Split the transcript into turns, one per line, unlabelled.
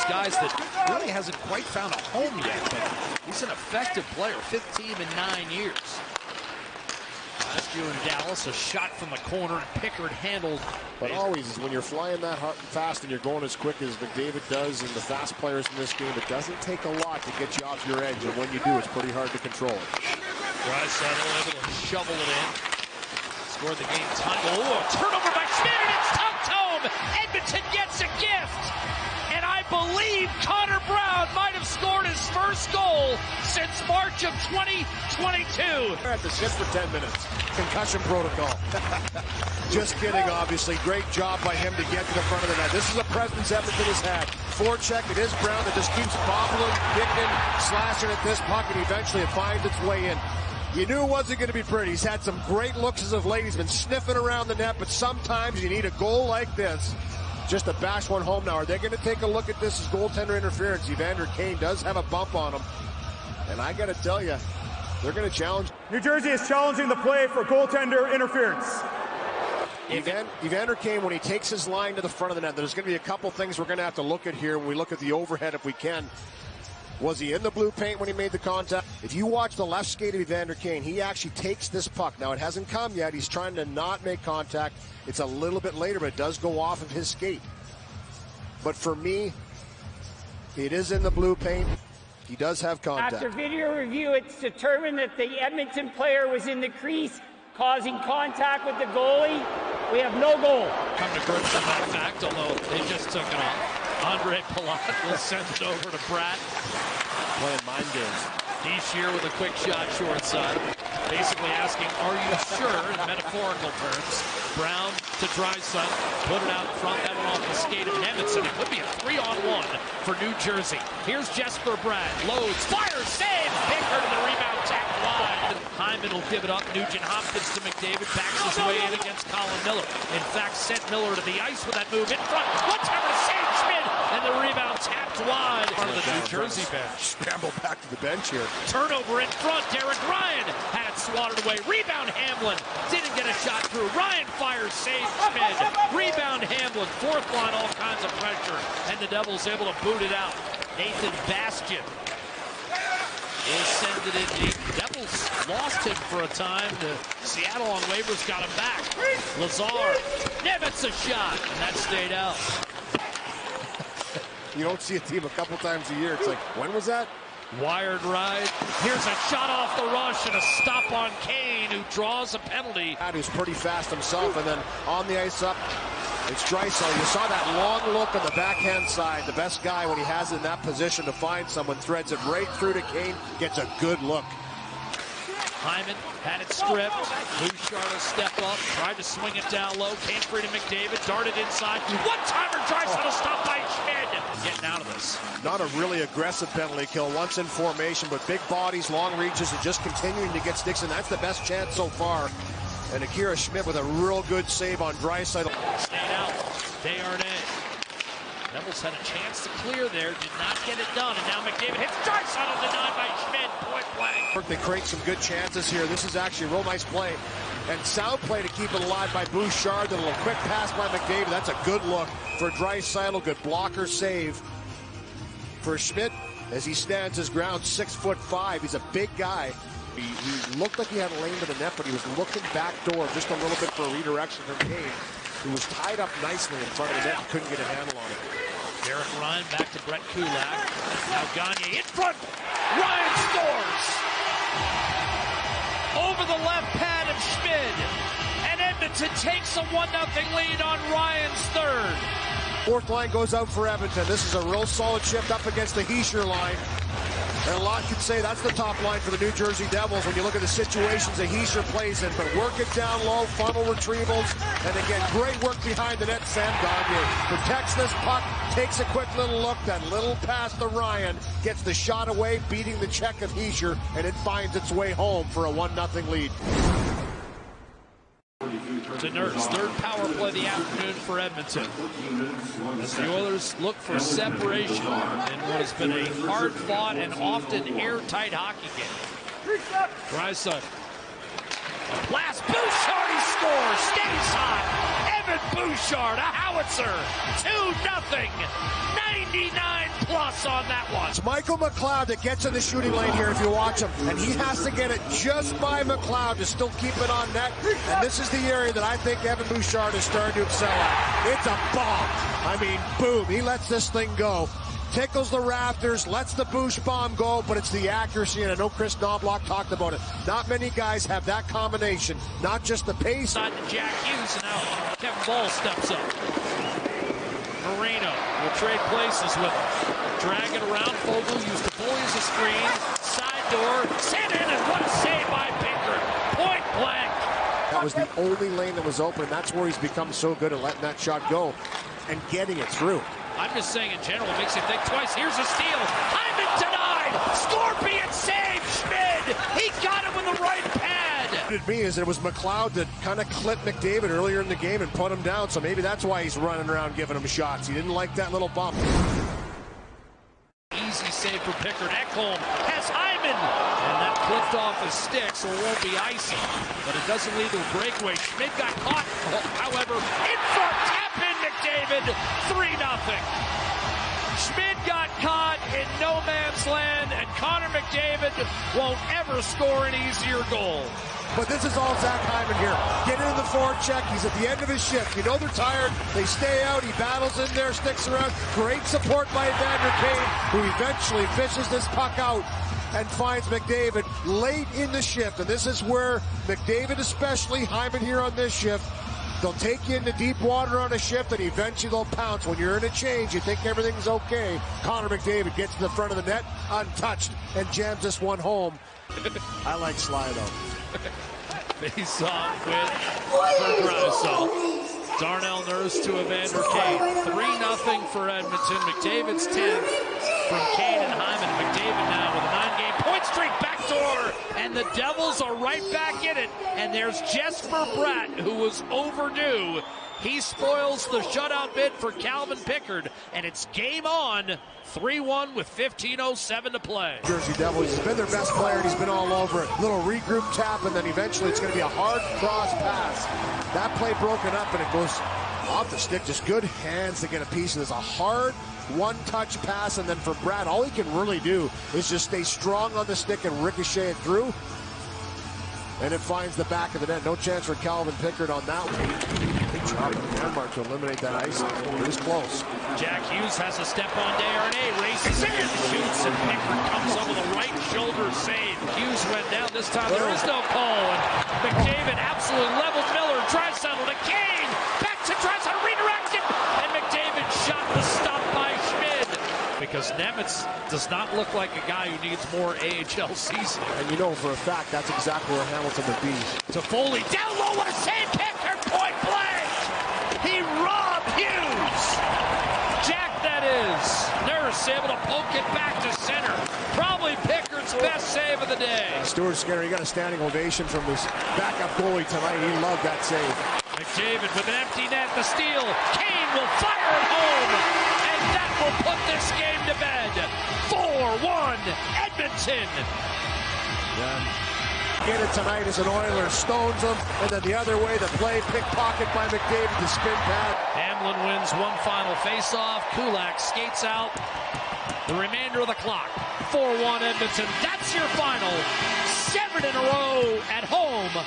guys that really hasn't quite found a home yet, but he's an effective player, 5th team in 9 years. Last year in Dallas, a shot from the corner, Pickard handled.
But always, when you're flying that fast and you're going as quick as McDavid does and the fast players in this game, it doesn't take a lot to get you off your edge, and when you do, it's pretty hard to control it.
Draisaitl able to shovel it in. Scored the game time. Oh, turnover by Schmidt, and it's tucked home. Edmonton gets a gift. And I believe Connor Brown might have scored his first goal since March of 2022.
At the sit for 10 minutes. Concussion protocol. Just kidding, obviously. Great job by him to get to the front of the net. This is a presence Edmonton has had. Forecheck, it is Brown that just keeps bobbling, kicking, slashing at this puck, and eventually it finds its way in. You knew it wasn't going to be pretty. He's had some great looks as of late. He's been sniffing around the net, but sometimes you need a goal like this just to bash one home. Now, are they going to take a look at this as goaltender interference? Evander Kane does have a bump on him, and I got to tell you, they're going to challenge.
New Jersey is challenging the play for goaltender interference.
Evander Kane, when he takes his line to the front of the net, there's going to be a couple things we're going to have to look at here when we look at the overhead if we can. Was he in the blue paint when he made the contact? If you watch the left skate of Evander Kane, he actually takes this puck. Now, it hasn't come yet. He's trying to not make contact. It's a little bit later, but it does go off of his skate. But for me, it is in the blue paint. He does have contact.
After video review, it's determined that the Edmonton player was in the crease, causing contact with the goalie. We have no goal.
Come to grips with that fact, although they just took it off. Andre Palat will send it over to Pratt.
Playing mind games.
Deshier with a quick shot short side. Basically asking, are you sure, in metaphorical terms. Brown to Draisaitl. Put it out front. That one off the skate of Edmonton. It could be a 3-on-1 for New Jersey. Here's Jesper Bratt. Loads. Fires. Save. Pickard to the rebound. Tapped wide. Hyman will give it up. Nugent Hopkins to McDavid. Backs his way in against Colin Miller. In fact, sent Miller to the ice with that move in front. One-timer to save Schmidt. And the rebound tapped wide. Part of the New Jersey bench.
Scramble back to the bench here.
Turnover in front. Derek Ryan had it swatted away. Rebound Hamlin. Didn't get a shot through. Ryan fires. Saves Schmidt. Rebound Hamlin. Fourth line, all kinds of pressure. And the Devils able to boot it out. Nathan Bastian will send it in deep. Devils lost him for a time. Seattle on waivers got him back. Lazar. Nemitz a shot. And that stayed out.
You don't see a team a couple times a year. It's like, when was that?
Wired ride. Here's a shot off the rush and a stop on Kane, who draws a penalty.
Who's pretty fast himself, and then on the ice up, it's Draisaitl. You saw that long look on the backhand side. The best guy, when he has it in that position to find someone, threads it right through to Kane, gets a good look.
Hyman had it stripped. Bouchard will step up, tried to swing it down low. Came free to McDavid, darted inside. One-timer, Draisaitl stopped by Schmidt. Getting out of this.
Not a really aggressive penalty kill once in formation, but big bodies, long reaches, and just continuing to get sticks, and that's the best chance so far. And Akira Schmidt with a real good save on Draisaitl.
Stayed out. Desharnais. Devils had a chance to clear there, did not get it done, and now McDavid hits Draisaitl, denied by Schmidt, point blank.
They create some good chances here. This is actually a real nice play. And sound play to keep it alive by Bouchard. Then a little quick pass by McDavid. That's a good look for Draisaitl. Good blocker save for Schmidt as he stands his ground, 6'5". He's a big guy. He looked like he had a lane to the net, but he was looking back door just a little bit for a redirection from Kane, who was tied up nicely in front of the net and couldn't get a handle on it.
Derek Ryan back to Brett Kulak. Now Gagne in front. Ryan scores! Over the left pad of Schmidt. And Edmonton takes a 1-0 lead on Ryan's third.
Fourth line goes out for Edmonton. This is a real solid shift up against the Hischier line. And a lot could say that's the top line for the New Jersey Devils when you look at the situations that Hischier plays in. But work it down low, funnel retrievals, and again, great work behind the net. Sam Gagne protects this puck, takes a quick little look, that little pass to Ryan, gets the shot away, beating the check of Hischier, and it finds its way home for a 1-0 lead.
To Nurse, third power play of the afternoon for Edmonton. As the Oilers look for separation in what has been a hard-fought and often airtight hockey game. Draisaitl. Blast, Bouchard, he scores, stays hot. Evan Bouchard, a howitzer, 2-0, 99 pass on that one.
It's Michael McLeod that gets in the shooting lane here if you watch him. And he has to get it just by McLeod to still keep it on net. And this is the area that I think Evan Bouchard is starting to excel at. It's a bomb. I mean, boom. He lets this thing go. Tickles the rafters, lets the Bouch bomb go, but it's the accuracy, and I know Chris Knobloch talked about it. Not many guys have that combination, not just the pace.
On to Jack Hughes, and now Kevin Ball steps up. Marino will trade places with him. Drag it around, Fogle used to bully as a screen. Side door, sent in, and what a save by Pickard. Point blank.
That was the only lane that was open, and that's where he's become so good at letting that shot go and getting it through.
I'm just saying in general, it makes you think twice. Here's a steal. Hyman denied. Scorpion save. Schmid. He got it with the right pad.
What it means is it was McLeod that kind of clipped McDavid earlier in the game and put him down. So maybe that's why he's running around giving him shots. He didn't like that little bump.
Easy save for Pickard. Ekholm has Hyman. And that clipped off his stick, so it won't be icy. But it doesn't lead to a breakaway. Schmid got caught. However, in front, tap in McDavid. 3-0. Schmid got caught in no man's land, and Connor McDavid won't ever score an easier goal.
But this is all Zach Hyman here. Get in the forecheck. He's at the end of his shift. You know they're tired. They stay out. He battles in there, sticks around. Great support by Evander Kane, who eventually fishes this puck out and finds McDavid late in the shift. And this is where McDavid, especially Hyman here on this shift, they'll take you into deep water on a shift, and eventually they'll pounce. When you're in a change, you think everything's okay. Connor McDavid gets to the front of the net, untouched, and jams this one home. I like Sly, though.
Face off with Bergrazzo. Darnell Nurse to Evander Kane. 3-0 for Edmonton. McDavid's 10th from Kane and Hyman. McDavid now with a 9-game point streak. Backdoor. And the Devils are right back in it. And there's Jesper Bratt, who was overdue. He spoils the shutout bid for Calvin Pickard. And it's game on. 3-1 with 15:07 to play.
Jersey Devils, he's been their best player, and he's been all over it. Little regroup tap, and then eventually it's going to be a hard cross pass. That play broken up, and it goes off the stick. Just good hands to get a piece of this. A hard one-touch pass, and then for Brad, all he can really do is just stay strong on the stick and ricochet it through. And it finds the back of the net. No chance for Calvin Pickard on that one. Good job of Denmark to eliminate that ice. It was close.
Jack Hughes has a step on Desharnais, races in, shoots, and Pickard comes up with a right shoulder save. Hughes went down. This time there is no call. And McDavid absolutely levels Miller. Draisaitl to Kane. Back to Draisaitl, redirected. And McDavid shot the stop by Schmid. Because Nemitz does not look like a guy who needs more AHL season.
And you know for a fact that's exactly where Hamilton would be.
To Foley, down low, what a save, Pickard, point blank! He robbed Hughes! Jack, that is. Nurse able to poke it back to center. Probably Pickard's best save of the day.
Stuart Skinner, he got a standing ovation from his backup goalie tonight. He loved that save.
McDavid with an empty net, the steal. Kane will fire it home, and that will put this game to bed. 4-1, Edmonton.
Get it tonight as an Oilers stones him, and then the other way, the play pickpocket by McDavid, the spin pad.
Hamlin wins one final faceoff. Kulak skates out the remainder of the clock. 4-1 Edmonton. That's your final. 7 in a row at home.